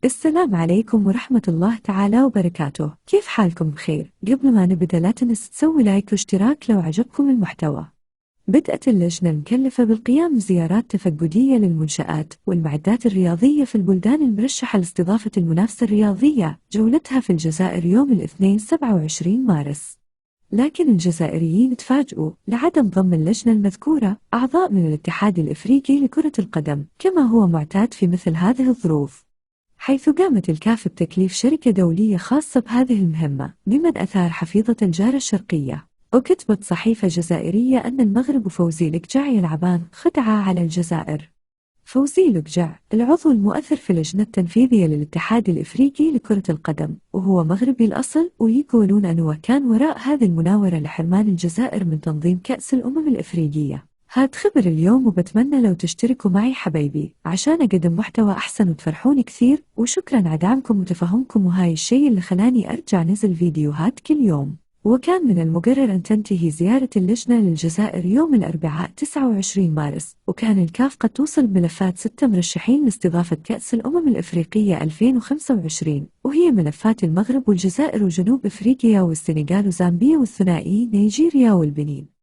السلام عليكم ورحمة الله تعالى وبركاته. كيف حالكم؟ بخير؟ قبل ما نبدأ لا تنس تسوي لايك واشتراك لو عجبكم المحتوى. بدأت اللجنة المكلفة بالقيام بزيارات تفقدية للمنشآت والمعدات الرياضية في البلدان المرشحة لاستضافة المنافسة الرياضية جولتها في الجزائر يوم الاثنين 27 مارس. لكن الجزائريين تفاجؤوا لعدم ضم اللجنة المذكورة أعضاء من الاتحاد الإفريقي لكرة القدم كما هو معتاد في مثل هذه الظروف، حيث قامت الكاف بتكليف شركة دولية خاصة بهذه المهمة ممن أثار حفيظة الجارة الشرقية. وكتبت صحيفة جزائرية أن المغرب وفوزي لقجع يلعبان خدعة على الجزائر. فوزي لقجع العضو المؤثر في اللجنة التنفيذية للاتحاد الإفريقي لكرة القدم وهو مغربي الأصل، ويقولون أنه كان وراء هذه المناورة لحرمان الجزائر من تنظيم كأس الأمم الإفريقية. هاد خبر اليوم، وبتمنى لو تشتركوا معي حبايبي عشان أقدم محتوى أحسن وتفرحوني كثير، وشكرا على دعمكم وتفهمكم، وهاي الشيء اللي خلاني أرجع نزل فيديوهات كل يوم. وكان من المقرر أن تنتهي زيارة اللجنة للجزائر يوم الأربعاء 29 مارس، وكان الكاف قد توصل بملفات 6 مرشحين لاستضافة كأس الأمم الإفريقية 2025، وهي ملفات المغرب والجزائر وجنوب إفريقيا والسنغال وزامبيا والثنائي نيجيريا والبنين.